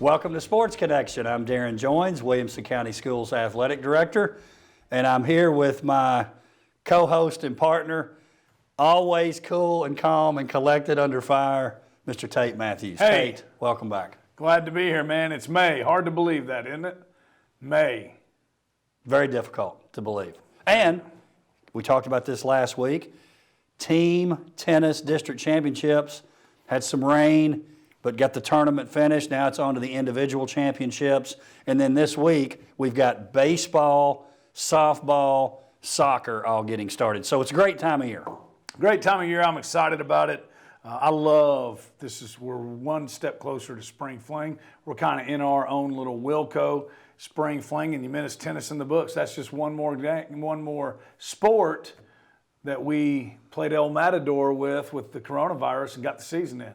Welcome to Sports Connection. I'm Darrin Joins, Williamson County Schools Athletic Director, and I'm here with my co-host and partner, always cool and calm and collected under fire, Mr. Tate Mathews. Hey. Tate, welcome back. Glad to be here, man. It's May. Hard to believe that, isn't it? May. Very difficult to believe. And we talked about this last week. Team tennis district championships, had some rain, but got the tournament finished. Now it's on to the individual championships. And then this week, we've got baseball, softball, soccer all getting started. So it's a great time of year. Great time of year. I'm excited about it. I love this. We're one step closer to spring fling. We're kind of in our own little Wilco spring fling, and you mentioned tennis in the books. That's just one more sport that we played El Matador with the coronavirus and got the season in.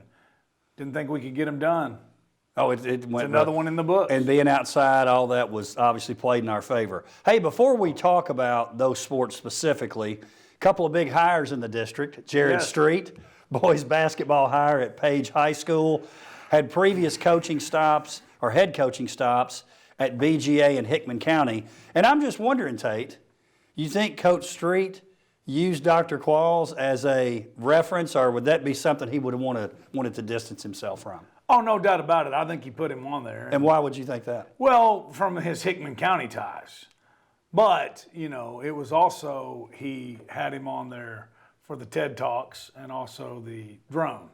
Didn't think we could get them done. Oh, it went. It's another one in the books. And being outside, all that was obviously played in our favor. Hey, before we talk about those sports specifically, a couple of big hires in the district. Jared Street, boys basketball hire at Page High School, had previous coaching stops or head coaching stops at BGA in Hickman County. And I'm just wondering, Tate, you think Coach Street used Dr. Qualls as a reference, or would that be something he would have wanted to distance himself from? Oh, no doubt about it. I think he put him on there. And why would you think that? Well, from his Hickman County ties. But, it was also, he had him on there for the TED Talks and also the drone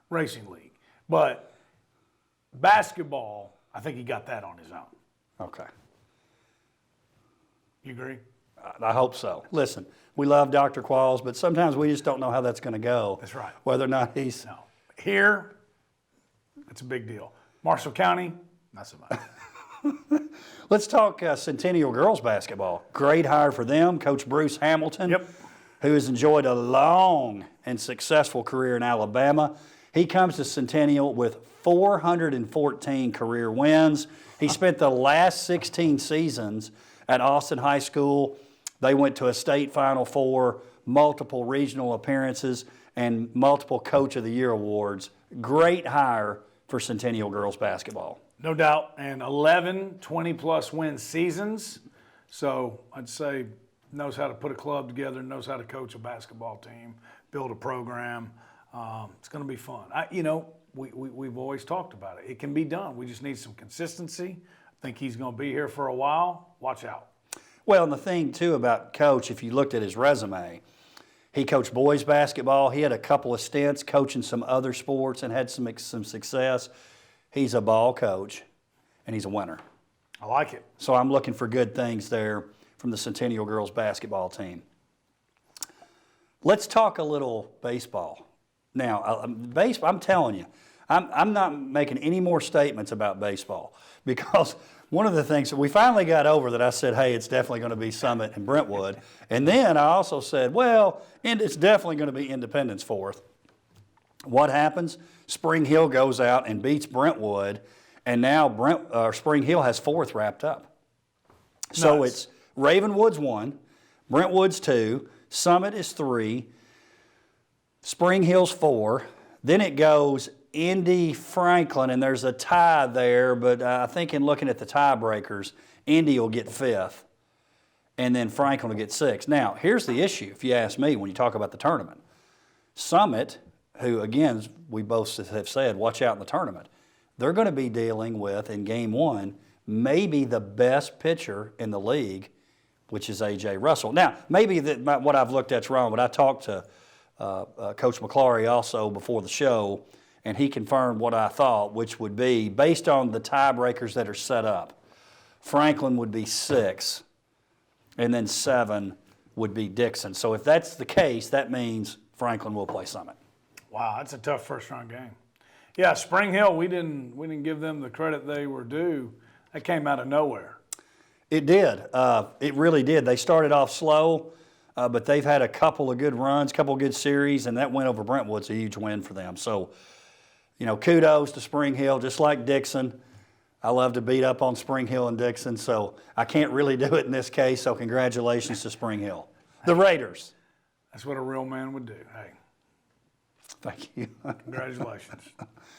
racing league. But basketball, I think he got that on his own. Okay. You agree? I hope so. Listen, we love Dr. Qualls, but sometimes we just don't know how that's going to go. That's right. Whether or not he's... No. Here, it's a big deal. Marshall County, not so much. Let's talk Centennial girls basketball. Great hire for them. Coach Bruce Hamilton, who has enjoyed a long and successful career in Alabama. He comes to Centennial with 414 career wins. He spent the last 16 seasons at Austin High School. They went to a state Final Four, multiple regional appearances, and multiple Coach of the Year awards. Great hire for Centennial girls basketball. No doubt. And 11 20-plus win seasons. So I'd say knows how to put a club together, knows how to coach a basketball team, build a program. It's going to be fun. We've always talked about it. It can be done. We just need some consistency. I think he's going to be here for a while. Watch out. Well, and the thing, too, about Coach, if you looked at his resume, he coached boys basketball. He had a couple of stints coaching some other sports and had some success. He's a ball coach, and he's a winner. I like it. So I'm looking for good things there from the Centennial girls basketball team. Let's talk a little baseball. Now, I'm telling you, I'm not making any more statements about baseball because one of the things that we finally got over that I said, hey, it's definitely going to be Summit and Brentwood. And then I also said, well, and it's definitely going to be Independence fourth. What happens? Spring Hill goes out and beats Brentwood, and now Spring Hill has fourth wrapped up. So it's Ravenwood's 1, Brentwood's 2, Summit is 3, Spring Hill's 4, then it goes Indy, Franklin, and there's a tie there, but I think in looking at the tiebreakers, Indy will get 5th, and then Franklin will get 6th. Now, here's the issue, if you ask me, when you talk about the tournament. Summit, who, again, we both have said, watch out in the tournament, they're going to be dealing with, in Game 1, maybe the best pitcher in the league, which is A.J. Russell. Now, maybe what I've looked at's wrong, but I talked to Coach McClary also before the show, and he confirmed what I thought, which would be, based on the tiebreakers that are set up, Franklin would be 6, and then 7 would be Dixon. So if that's the case, that means Franklin will play Summit. Wow, that's a tough first-round game. Yeah, Spring Hill, we didn't give them the credit they were due. That came out of nowhere. It did. It really did. They started off slow, but they've had a couple of good runs, couple of good series, and that win over Brentwood's a huge win for them. So, kudos to Spring Hill, just like Dixon. I love to beat up on Spring Hill and Dixon, so I can't really do it in this case, so congratulations to Spring Hill. The Raiders. That's what a real man would do. Hey. Thank you. Congratulations.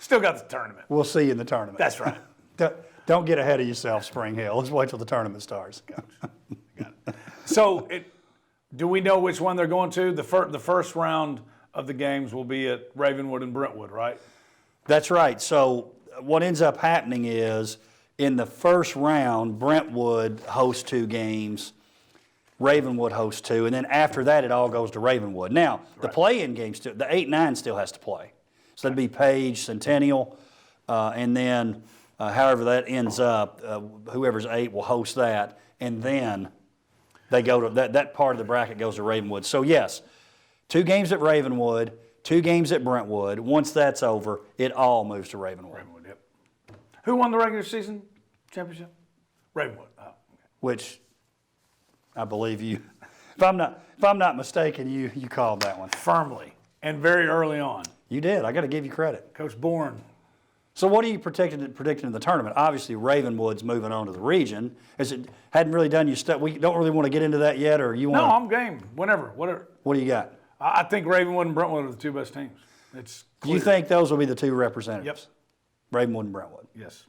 Still got the tournament. We'll see you in the tournament. That's right. Don't get ahead of yourself, Spring Hill. Let's wait till the tournament starts. So, do we know which one they're going to? The first round of the games will be at Ravenwood and Brentwood, right? That's right. So what ends up happening is in the first round, Brentwood hosts 2 games, Ravenwood hosts 2, and then after that, it all goes to Ravenwood. Now, the play-in games, the 8-9 still has to play. So that'd be Page, Centennial, and then however that ends up, whoever's 8 will host that, and then they go to that part of the bracket goes to Ravenwood. So yes, 2 games at Ravenwood, 2 games at Brentwood. Once that's over, it all moves to Ravenwood. Ravenwood, yep. Who won the regular season championship? Ravenwood. Oh, okay. Which I believe you, if I'm not mistaken, you called that one Firmly and very early on. You did. I got to give you credit. Coach Bourne. So what are you predicting in the tournament? Obviously, Ravenwood's moving on to the region. Is it hadn't really done your stuff? We don't really want to get into that yet, or you want? No, I'm game. Whatever. What do you got? I think Ravenwood and Brentwood are the 2 best teams. It's clear. You think those will be the 2 representatives? Yep. Ravenwood and Brentwood. Yes.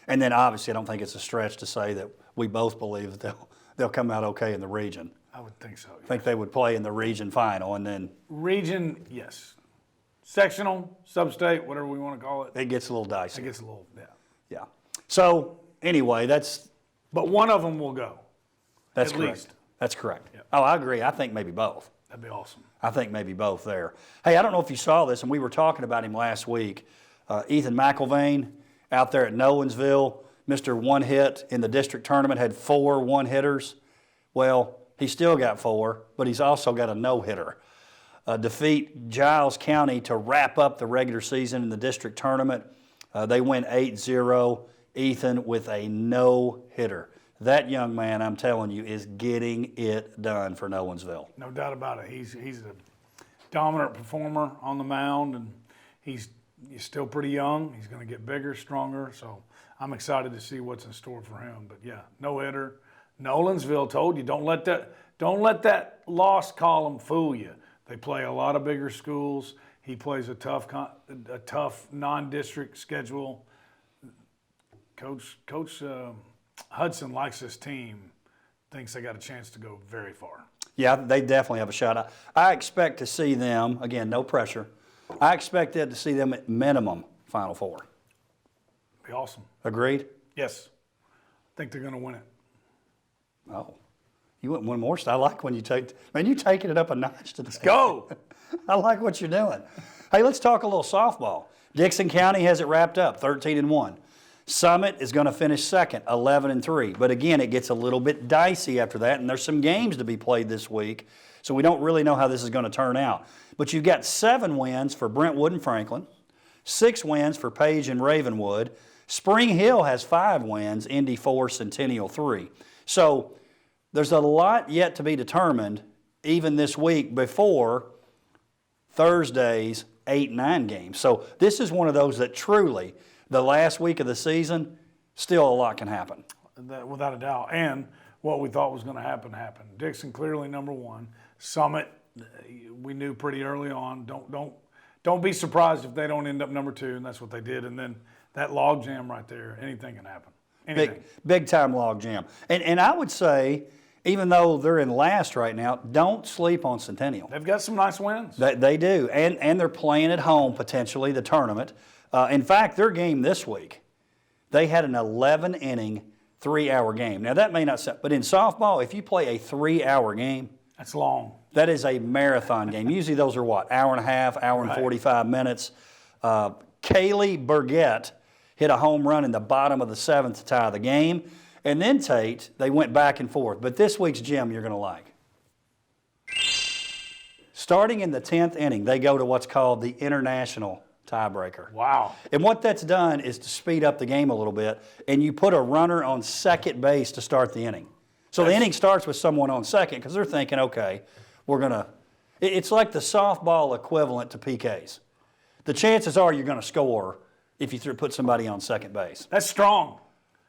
And then obviously, I don't think it's a stretch to say that we both believe that they'll come out okay in the region. I would think so. I think they would play in the region final, and then Region, yes. Sectional, sub-state, whatever we want to call it. it gets a little dicey. It gets a little, yeah. Yeah. So anyway, that's But one of them will go. At correct. least. That's correct. Yep. Oh, I agree. I think maybe both. That'd be awesome. I think maybe both there. Hey, I don't know if you saw this, and we were talking about him last week. Ethan Mcelveen out there at Nolensville, Mr. One Hit in the district tournament, had 4 one-hitters. Well, he still got 4, but he's also got a no-hitter. Defeat Giles County to wrap up the regular season in the district tournament. They win 8-0. Ethan with a no-hitter. That young man, I'm telling you, is getting it done for Nolensville. No doubt about it. He's a dominant performer on the mound, and he's still pretty young. He's going to get bigger, stronger. So I'm excited to see what's in store for him. But yeah, no hitter. Nolensville told you don't let that loss column fool you. They play a lot of bigger schools. He plays a tough non-district schedule. Coach Hudson likes this team. Thinks they got a chance to go very far. Yeah, they definitely have a shot. I expect to see them, again, no pressure. I expect to see them at minimum Final Four. Be awesome. Agreed? Yes. I think they're going to win it. Oh, you went one more. I like when you you're taking it up a notch today. Let's go. I like what you're doing. Hey, let's talk a little softball. Dixon County has it wrapped up, 13-1. Summit is going to finish second, 11-3. But again, it gets a little bit dicey after that, and there's some games to be played this week, so we don't really know how this is going to turn out. But you've got 7 wins for Brentwood and Franklin, 6 wins for Page and Ravenwood. Spring Hill has 5 wins, Indy 4, Centennial 3. So there's a lot yet to be determined even this week before Thursday's 8-9 games. So this is one of those that truly, the last week of the season, still a lot can happen. Without a doubt. And what we thought was going to happen happened. Dixon clearly number 1. Summit, we knew pretty early on. Don't be surprised if they don't end up number 2, and that's what they did. And then that log jam right there, anything can happen. Anything. Big time log jam. And I would say, even though they're in last right now, don't sleep on Centennial. They've got some nice wins. They do. And they're playing at home, potentially, the tournament. In fact, their game this week, they had an 11-inning, 3-hour game. Now, that may not sound, but in softball, if you play a 3-hour game, that's long. That is a marathon game. Usually those are what, hour and a half, hour and 45 minutes. Kaylee Burgett hit a home run in the bottom of the 7th to tie the game. And then Tate, they went back and forth. But this week's gem you're going to like. Starting in the 10th inning, they go to what's called the international tiebreaker. Wow. And what that's done is to speed up the game a little bit, and you put a runner on second base to start the inning. So the inning starts with someone on second because they're thinking, okay, we're going to – it's like the softball equivalent to PKs. The chances are you're going to score if you put somebody on second base. That's strong.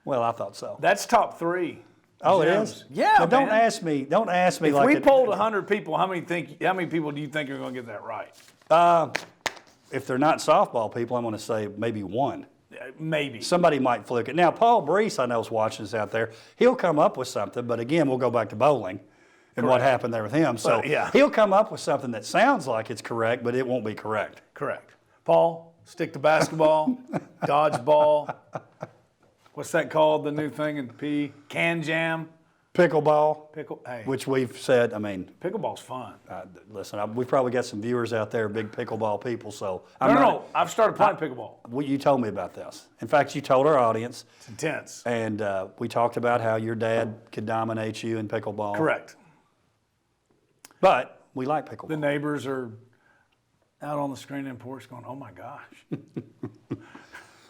Well, I thought so. That's top 3. Oh, gems. it is? Yeah, but don't man. ask me. Don't ask me if like we polled 100 people, how many people do you think are going to get that right? If they're not softball people, I'm going to say maybe 1. Maybe. Somebody might fluke it. Now, Paul Brees, I know, is watching us out there. He'll come up with something, but again, we'll go back to bowling and what happened there with him. So he'll come up with something that sounds like it's correct, but it won't be correct. Correct. Paul, stick to basketball, dodgeball. What's that called, the new thing in P? Can jam? Pickleball, Hey, which we've said, I mean, pickleball's fun. listen, we've probably got some viewers out there, big pickleball people, so. No, I've started playing pickleball. You told me about this. In fact, you told our audience. It's intense. And we talked about how your dad could dominate you in pickleball. Correct. But we like pickleball. The neighbors are out on the screen and porch going, oh my gosh.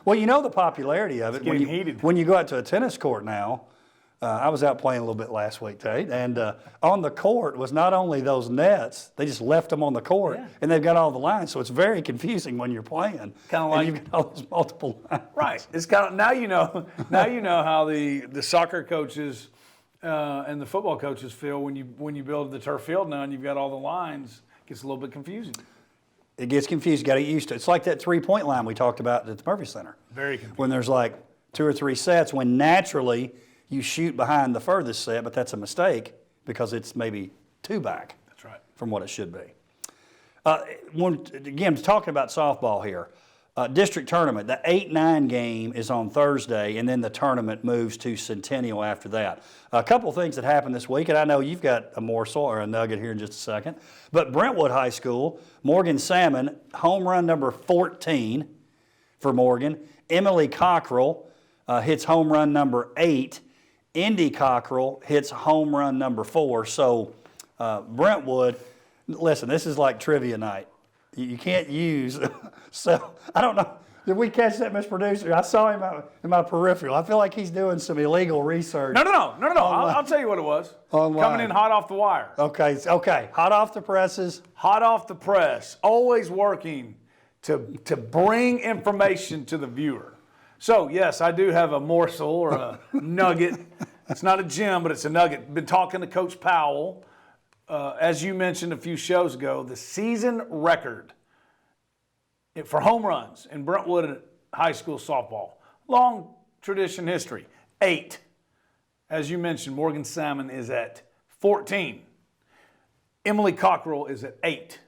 Well, you know the popularity of it. Getting heated. When you go out to a tennis court now, I was out playing a little bit last week, Tate, and on the court was not only those nets, they just left them on the court, and they've got all the lines, so it's very confusing when you're playing. Kind of and like you've got all those multiple lines. Right. It's kind of now you know how the soccer coaches and the football coaches feel when you build the turf field now and you've got all the lines. It gets a little bit confusing. It gets confused. You got to get used to it. It's like that 3-point line we talked about at the Murphy Center. Very confusing. When there's like 2 or 3 sets, when naturally you shoot behind the furthest set, but that's a mistake because it's maybe 2 back. That's right. From what it should be. Again, talking about softball here. District tournament, the 8-9 game is on Thursday, and then the tournament moves to Centennial after that. A couple things that happened this week, and I know you've got a morsel or a nugget here in just a second, but Brentwood High School, Morgan Salmon, home run number 14 for Morgan. Emily Cockrell hits home run number 8. Indy Cockrell hits home run number 4. So Brentwood, listen, this is like trivia night. You can't use, so I don't know. Did we catch that, Mr. Producer? I saw him in my peripheral. I feel like he's doing some illegal research. No. I'll tell you what it was. Online. Coming in hot off the wire. Okay. Hot off the presses. Hot off the press. Always working to bring information to the viewer. So, yes, I do have a morsel or a nugget. It's not a gem, but it's a nugget. Been talking to Coach Powell. As you mentioned a few shows ago, the season record for home runs in Brentwood High School softball, long tradition history, 8. As you mentioned, Morgan Salmon is at 14. Emily Cockrell is at 8.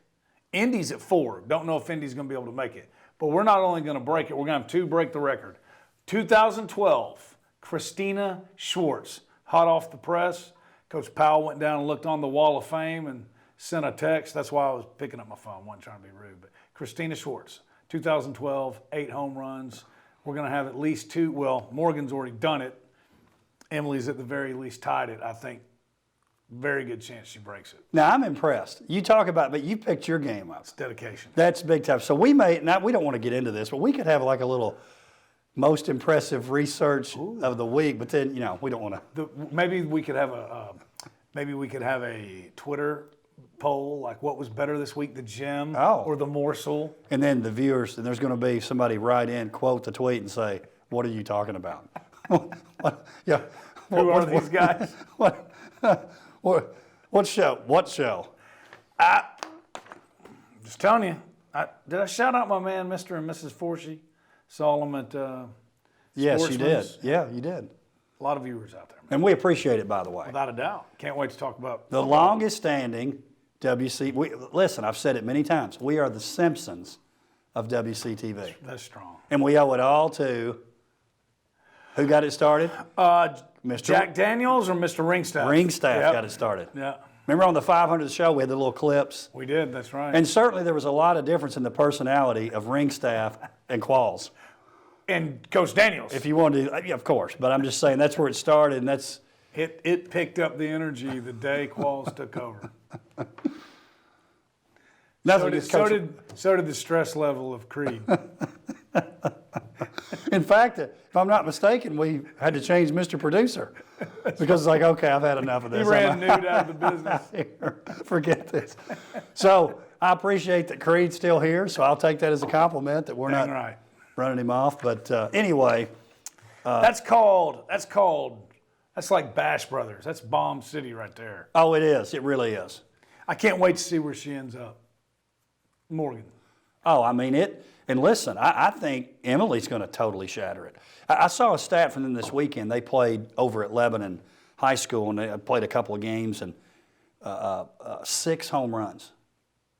Indy's at 4. Don't know if Indy's going to be able to make it. But we're not only going to break it, we're going to have 2 break the record. 2012, Christina Schwartz, hot off the press. Coach Powell went down and looked on the Wall of Fame and sent a text. That's why I was picking up my phone. I wasn't trying to be rude. But Christina Schwartz, 2012, 8 home runs. We're going to have at least 2. Well, Morgan's already done it. Emily's at the very least tied it. I think very good chance she breaks it. Now, I'm impressed. You talk about, but you picked your game up. It's dedication. That's big time. So we don't want to get into this, but we could have like a little most impressive research of the week, but then, we don't want to. Maybe we could have a Twitter poll, like what was better this week, the gem or the morsel? And then the viewers, and there's going to be somebody write in, quote the tweet and say, what are you talking about? Yeah. Who are these guys? What show? What show? Just telling you. Did I shout out my man, Mr. and Mrs. Forsey? Saw them at Yes, you did. Sportsman's. Yeah, you did. A lot of viewers out there. Man. And we appreciate it, by the way. Without a doubt. Can't wait to talk about The longest standing listen, I've said it many times. We are the Simpsons of WCTV. That's strong. And we owe it all to, who got it started? Mr. Jack Daniels or Mr. Ringstaff? Ringstaff got it started. Yeah. Remember on the 500 show, we had the little clips? We did, that's right. And certainly there was a lot of difference in the personality of Ringstaff and Qualls. And Coach Daniels. If you wanted to, yeah, of course. But I'm just saying that's where it started, and that's... It picked up the energy the day Qualls took over. So did the stress level of Creed. In fact, if I'm not mistaken, we had to change Mr. Producer because it's like, okay, I've had enough of this. He ran nude out of the business. Forget this. So I appreciate that Creed's still here, so I'll take that as a compliment that we're not running him off. But anyway. That's like Bash Brothers. That's Bomb City right there. Oh, it is. It really is. I can't wait to see where she ends up. Morgan. Oh, I mean it. And listen, I think Emily's going to totally shatter it. I saw a stat from them this weekend. They played over at Lebanon High School, and they played a couple of games, and 6 home runs.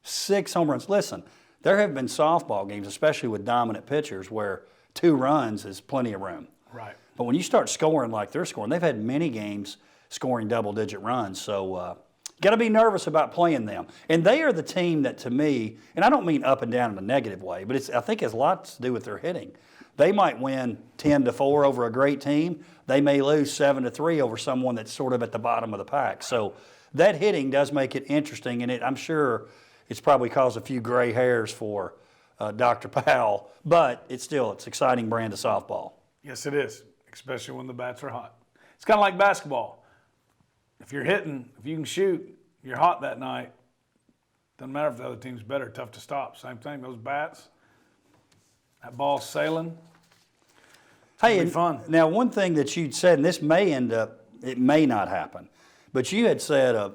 6 home runs. Listen, there have been softball games, especially with dominant pitchers, where 2 runs is plenty of room. Right. But when you start scoring like they're scoring, they've had many games scoring double-digit runs. So got to be nervous about playing them. And they are the team that, to me, and I don't mean up and down in a negative way, but I think it has a lot to do with their hitting. They might win 10-4 over a great team. They may lose 7-3 over someone that's sort of at the bottom of the pack. So that hitting does make it interesting, and I'm sure it's probably caused a few gray hairs for Dr. Powell, but it's exciting brand of softball. Yes, it is, especially when the bats are hot. It's kind of like basketball. If you're hitting, if you can shoot, you're hot that night. Doesn't matter if the other team's better, tough to stop. Same thing, those bats, that ball's sailing. Hey, It'll be fun. Now one thing that you'd said, and this may end up, it may not happen, but you had said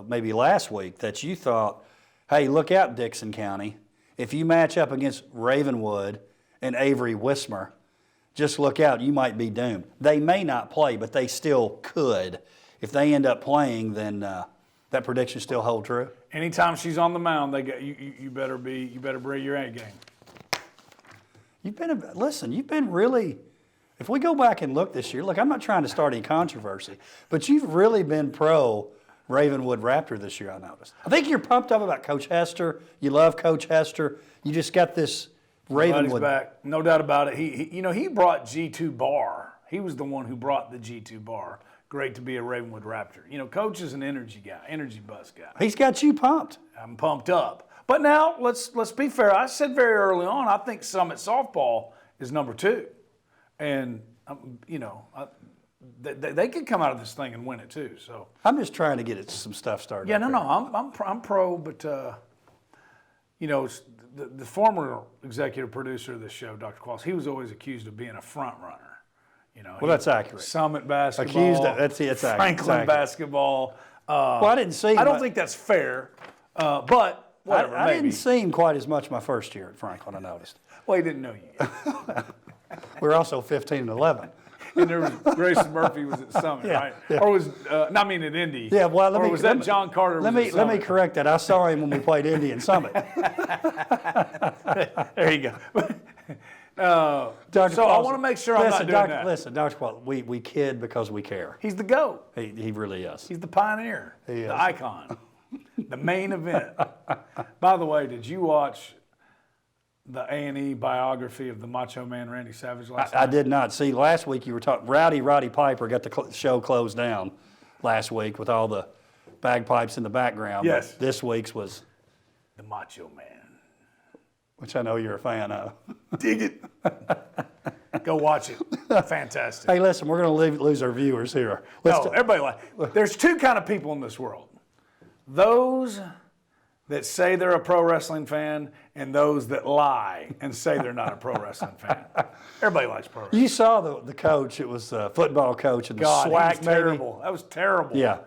maybe last week that you thought, hey, look out, Dixon County. If you match up against Ravenwood and Avery Wismer, just look out, you might be doomed. They may not play, but they still could. If they end up playing, then that prediction still hold true. Anytime she's on the mound, you better bring your A game. You've been really, if we go back and look this year, look, I'm not trying to start any controversy, but you've really been pro Ravenwood Raptor this year, I noticed. I think you're pumped up about Coach Hester. You love Coach Hester. You just got this Ravenwood. Back, no doubt about it. He brought G2 Bar. He was the one who brought the G2 Bar. Great to be a Ravenwood Raptor. Coach is an energy guy, energy buzz guy. He's got you pumped. I'm pumped up. But now let's be fair. I said very early on, I think Summit softball is number 2, and they could come out of this thing and win it too. So I'm just trying to get some stuff started. Yeah, I'm pro, but the former executive producer of this show, Dr. Qualls, he was always accused of being a front runner. Well, that's accurate. Summit basketball, that's Franklin basketball. Well, I didn't see him. I don't think that's fair, but whatever. I didn't see him quite as much my first year at Franklin, I noticed. Well, he didn't know you yet. We were also 15 and 11. And there was Grayson Murphy was at Summit, right? Yeah. Or was at Indy? Yeah, well, John Carter? Let me correct that. I saw him when we played Indy and Summit. There you go. Dr. So Qualls, I want to make sure I'm not doing that. Listen, Dr. Qualls, we kid because we care. He's the GOAT. He really is. He's the pioneer, the icon, the main event. By the way, did you watch the A&E biography of the Macho Man Randy Savage last night? I did not. See, last week you were talking, Roddy Piper got the show closed down last week with all the bagpipes in the background. Yes. But this week's was the Macho Man. Which I know you're a fan of. Dig it. Go watch it. Fantastic. Hey, listen, we're going to lose our viewers here. Everybody, there's 2 kind of people in this world. Those that say they're a pro wrestling fan and those that lie and say they're not a pro wrestling fan. Everybody likes pro wrestling. You saw the coach. It was the football coach and the God, SWAC, he was terrible. That was terrible. Yeah.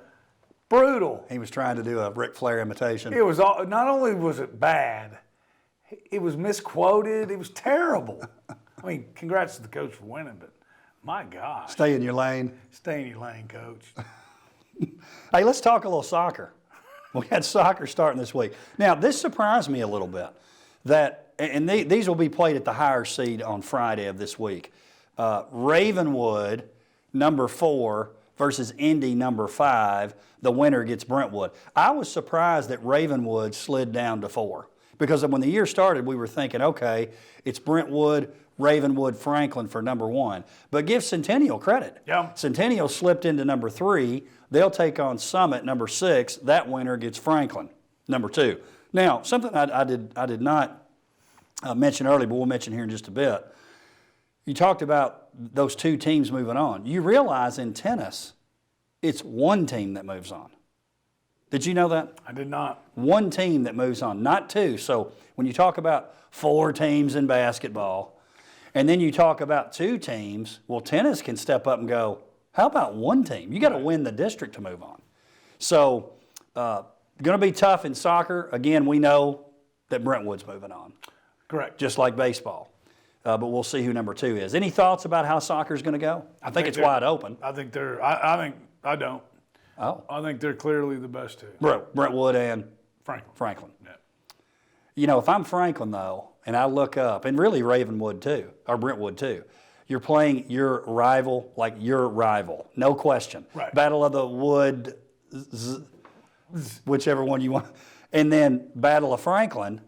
Brutal. He was trying to do a Ric Flair imitation. It was not only was it bad, it was misquoted. It was terrible. I mean, congrats to the coach for winning, but my gosh. Stay in your lane. Stay in your lane, coach. Hey, let's talk a little soccer. We had soccer starting this week. Now, this surprised me a little bit. These will be played at the higher seed on Friday of this week. Ravenwood, number 4, versus Indy, number 5. The winner gets Brentwood. I was surprised that Ravenwood slid down to 4. Because when the year started, we were thinking, okay, it's Brentwood, Ravenwood, Franklin for number 1. But give Centennial credit. Yeah. Centennial slipped into number 3. They'll take on Summit, number 6. That winner gets Franklin, number 2. Now, something I did not mention earlier, but we'll mention here in just a bit. You talked about those 2 teams moving on. You realize in tennis, it's 1 team that moves on. Did you know that? I did not. 1 team that moves on, not 2. So when you talk about 4 teams in basketball, and then you talk about 2 teams, well, tennis can step up and go, how about 1 team? You got to win the district to move on. So going to be tough in soccer. Again, we know that Brentwood's moving on, Correct. just like baseball. But we'll see who number 2 is. Any thoughts about how soccer's going to go? I think it's wide open. I think they're. I don't. Oh, I think they're clearly the best 2. Brentwood and Franklin. Yeah. You know, if I'm Franklin though, and I look up, and really Ravenwood too, or Brentwood too, you're playing your rival, no question. Right. Battle of the Wood, whichever one you want, and then Battle of Franklin,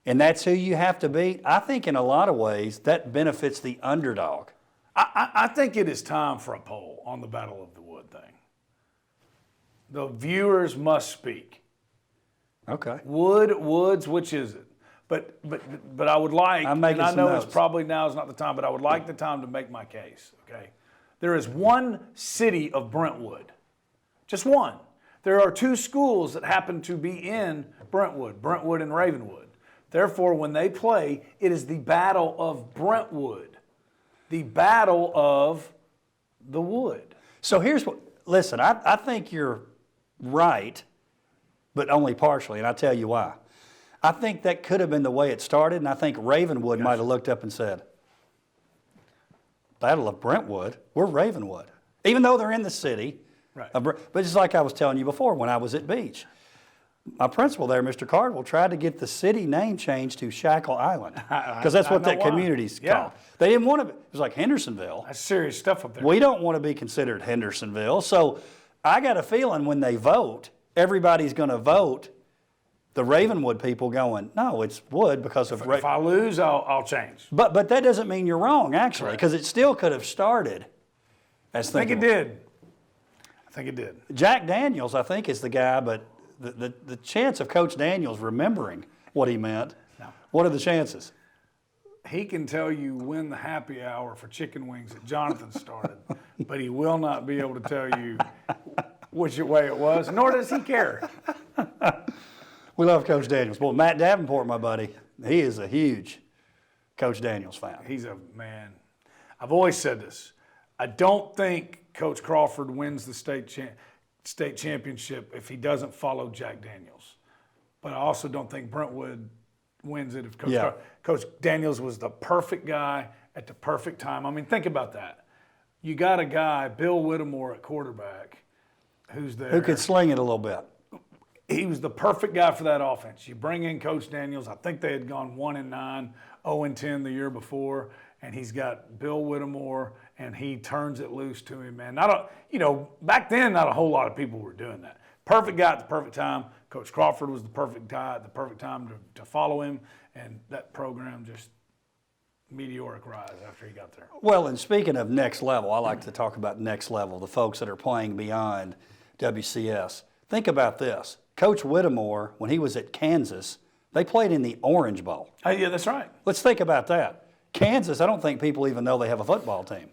and that's who you have to beat. I think in a lot of ways that benefits the underdog. I think it is time for a poll on the Battle of the Wood thing. The viewers must speak. Okay. Woods, which is it? But I would like, I'm making and I some know notes. it's probably now is not the time, but I would like the time to make my case, okay? There is one city of Brentwood, just one. There are 2 schools that happen to be in Brentwood and Ravenwood. Therefore, when they play, it is the Battle of Brentwood, the Battle of the Wood. So here's what, listen, I think you're right, but only partially, and I'll tell you why. I think that could have been the way it started, and I think Ravenwood might have looked up and said, Battle of Brentwood, we're Ravenwood. Even though they're in the city. Right. But it's like I was telling you before when I was at Beach. My principal there, Mr. Cardwell, tried to get the city name changed to Shackle Island because that's what that community's called. They didn't want to, it was like Hendersonville. That's serious stuff up there. We don't want to be considered Hendersonville. So I got a feeling when they vote, everybody's going to vote the Ravenwood people going, no, it's Wood because of... If I lose, I'll change. But that doesn't mean you're wrong, actually, because it still could have started as I think it did. I think it did. Jack Daniels, I think, is the guy, but the chance of Coach Daniels remembering what he meant, what are the chances? He can tell you when the happy hour for chicken wings at Jonathan started, but he will not be able to tell you which way it was, nor does he care. We love Coach Daniels. Well, Matt Davenport, my buddy, he is a huge Coach Daniels fan. He's a man. I've always said this. I don't think Coach Crawford wins the state championship if he doesn't follow Jack Daniels. But I also don't think Brentwood wins it if Coach Daniels was the perfect guy at the perfect time. I mean, think about that. You got a guy, Bill Whittemore at quarterback, who's there. Who could sling it a little bit. He was the perfect guy for that offense. You bring in Coach Daniels. I think they had gone 1-9, 0-10 the year before, and he's got Bill Whittemore, and he turns it loose to him. Man, back then, not a whole lot of people were doing that. Perfect guy at the perfect time. Coach Crawford was the perfect guy at the perfect time to follow him, and that program just meteoric rise after he got there. Well, and speaking of next level, I like to talk about next level, the folks that are playing beyond WCS. Think about this. Coach Whittemore, when he was at Kansas, they played in the Orange Bowl. Yeah, that's right. Let's think about that. Kansas, I don't think people even know they have a football team.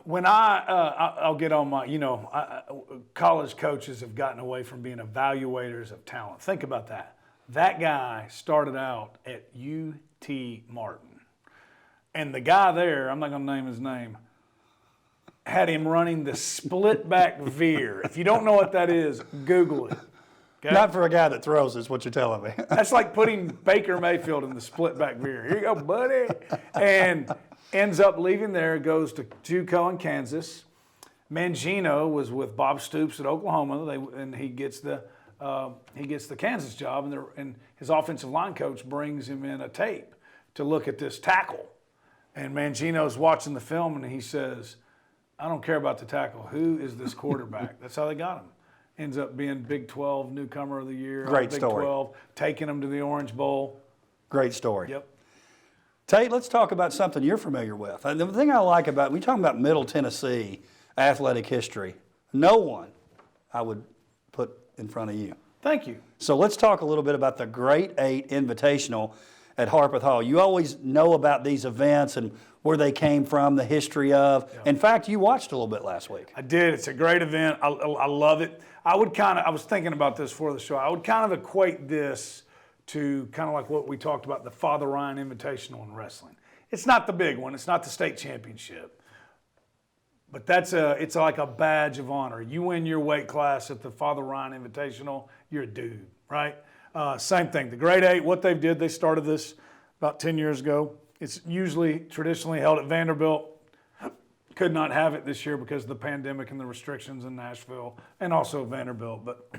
When I'll get on my, college coaches have gotten away from being evaluators of talent. Think about that. That guy started out at UT Martin. And the guy there, I'm not going to name his name, had him running the split back veer. If you don't know what that is, Google it. Okay? Not for a guy that throws, is what you're telling me. That's like putting Baker Mayfield in the split back veer. Here you go, buddy. And ends up leaving there, goes to JUCO in Kansas. Mangino was with Bob Stoops at Oklahoma, and he gets the Kansas job, and his offensive line coach brings him in a tape to look at this tackle. And Mangino's watching the film, and he says, I don't care about the tackle. Who is this quarterback? That's how they got him. Ends up being Big 12 newcomer of the year. Great Big story. 12, taking him to the Orange Bowl. Great story. Yep. Tate, let's talk about something you're familiar with. And the thing I like about, when you're talking about Middle Tennessee athletic history, no one I would put in front of you. Thank you. So let's talk a little bit about the Great 8 Invitational at Harpeth Hall. You always know about these events and where they came from, the history of. Yeah. In fact, you watched a little bit last week. I did. It's a great event. I love it. I was thinking about this for the show. I would kind of equate this to kind of like what we talked about, the Father Ryan Invitational in wrestling. It's not the big one. It's not the state championship. But it's like a badge of honor. You win your weight class at the Father Ryan Invitational, you're a dude, right? Same thing. The grade 8, what they started this about 10 years ago. It's usually traditionally held at Vanderbilt. Could not have it this year because of the pandemic and the restrictions in Nashville and also Vanderbilt. But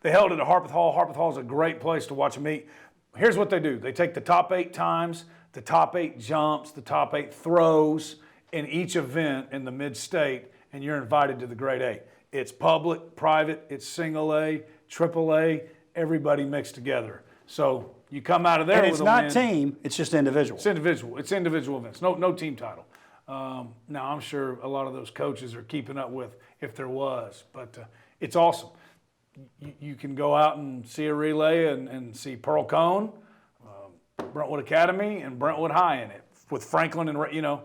they held it at Harpeth Hall. Harpeth Hall is a great place to watch a meet. Here's what they do. They take the top 8 times, the top 8 jumps, the top 8 throws in each event in the mid-state, and you're invited to the grade 8. It's public, private, it's single A, triple A, everybody mixed together. So you come out of there And with it's a not win. team, it's just individual. It's individual. It's individual events. No team title. Now, I'm sure a lot of those coaches are keeping up with if there was, but it's awesome. You can go out and see a relay and see Pearl Cone, Brentwood Academy, and Brentwood High in it with Franklin and,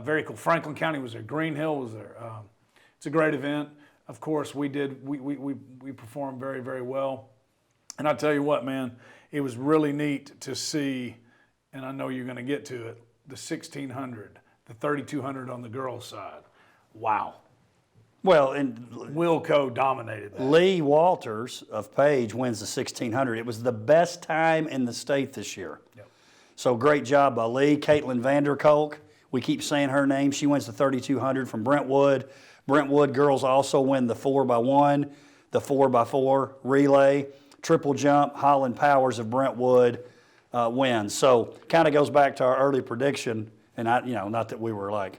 very cool. Franklin County was there. Green Hill was there. It's a great event. Of course, we performed very, very well. And I tell you what, man, it was really neat to see, and I know you're going to get to it, the 1600, the 3200 on the girls' side. Wow. Well, and Wilco dominated that. Lee Walters of Page wins the 1600. It was the best time in the state this year. Yep. So great job by Lee. Caitlin Vanderkolk, we keep saying her name. She wins the 3200 from Brentwood. Brentwood girls also win the 4x1, the 4x4 relay, triple jump. Holland Powers of Brentwood wins. So kind of goes back to our early prediction. And not that we were like,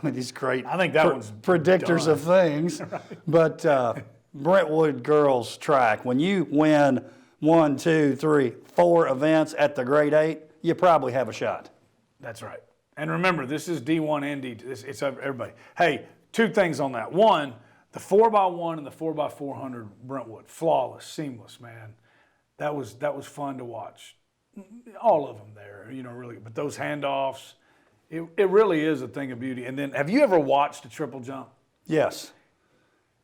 these great I think that one's predictors done. of things, Right. But Brentwood girls track, when you win 1, 2, 3, 4 events at the grade 8, you probably have a shot. That's right. And remember, this is D1 and D2. It's everybody. Hey, 2 things on that. One, the 4x1 and the 4x400 Brentwood, flawless, seamless, man. That was fun to watch. All of them there, really. But those handoffs, it really is a thing of beauty. And then, have you ever watched a triple jump? Yes,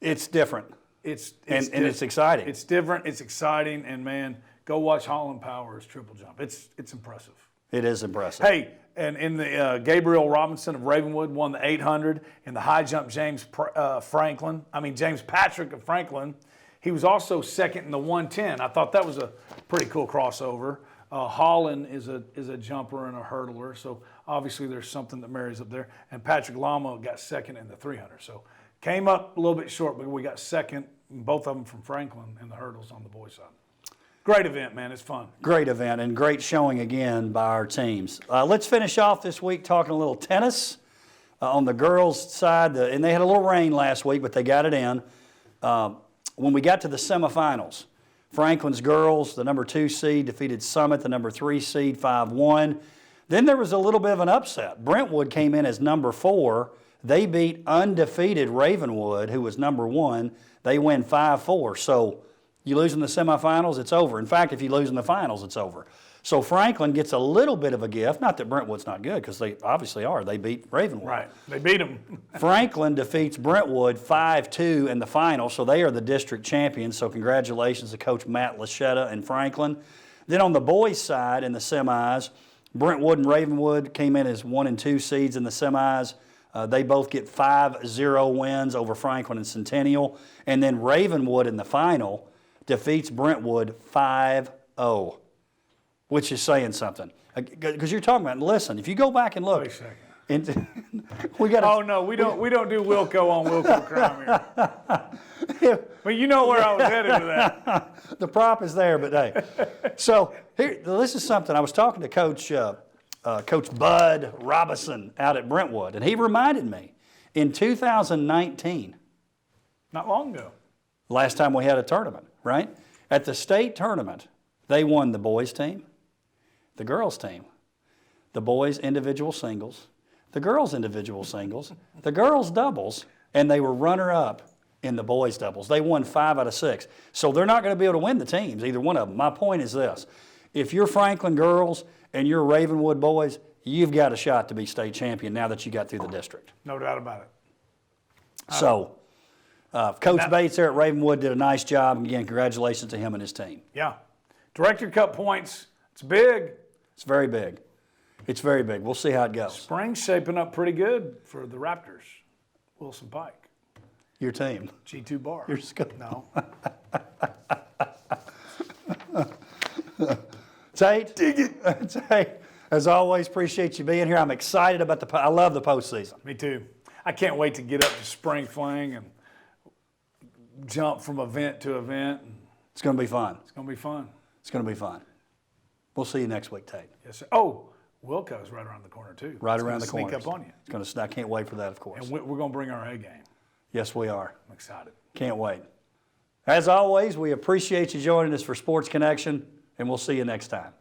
it's different, It's exciting. It's different. It's exciting. And man, go watch Holland Powers triple jump. It's impressive. It is impressive. Hey, and in the Gabriel Robinson of Ravenwood won the 800. In the high jump, James Patrick of Franklin, he was also second in the 110. I thought that was a pretty cool crossover. Holland is a jumper and a hurdler, so obviously there's something that marries up there. And Patrick Lama got second in the 300. So came up a little bit short, but we got second, both of them from Franklin, in the hurdles on the boys' side. Great event, man. It's fun. Great event and great showing again by our teams. Let's finish off this week talking a little tennis on the girls' side. And they had a little rain last week, but they got it in. When we got to the semifinals, Franklin's girls, the number 2 seed, defeated Summit, the number 3 seed, 5-1. Then there was a little bit of an upset. Brentwood came in as number 4. They beat undefeated Ravenwood, who was number 1. They win 5-4. So you lose in the semifinals, it's over. In fact, if you lose in the finals, it's over. So Franklin gets a little bit of a gift. Not that Brentwood's not good, because they obviously are. They beat Ravenwood. Right. They beat them. Franklin defeats Brentwood 5-2 in the final, so they are the district champions. So congratulations to Coach Matt Lachetta and Franklin. Then on the boys' side in the semis, Brentwood and Ravenwood came in as 1 and 2 seeds in the semis. They both get 5-0 wins over Franklin and Centennial. And then Ravenwood in the final defeats Brentwood 5-0, which is saying something. Because you're talking about, listen, if you go back and look. Wait a second. We got. Oh no, we don't do Wilco on Wilco crime here. But you know where I was headed with that. The prop is there, but hey. So here, this is something. I was talking to Coach Bud Robinson out at Brentwood, and he reminded me in 2019. Not long ago. Last time we had a tournament, right? At the state tournament, they won the boys' team, the girls' team, the boys' individual singles, the girls' individual singles, the girls' doubles, and they were runner-up in the boys' doubles. They won 5 out of 6. So they're not going to be able to win the teams, either one of them. My point is this. If you're Franklin girls and you're Ravenwood boys, you've got a shot to be state champion now that you got through the district. No doubt about it. So Coach Bates there at Ravenwood did a nice job. Again, congratulations to him and his team. Yeah. Director Cup points, it's big. It's very big. It's very big. We'll see how it goes. Spring's shaping up pretty good for the Raptors. Wilson Pike. Your team. G2 Bar. Your school. No. Tate? Dig it. Tate, as always, appreciate you being here. I'm excited about I love the postseason. Me too. I can't wait to get up to spring fling and jump from event to event. It's going to be fun. It's going to be fun. It's going to be fun. We'll see you next week, Tate. Yes, sir. Oh, Wilco's right around the corner too. Right It's around gonna the corner. Sneak up on you. It's going to. I can't wait for that, of course. And we're going to bring our A game. Yes, we are. I'm excited. Can't wait. As always, we appreciate you joining us for Sports Connection, and we'll see you next time.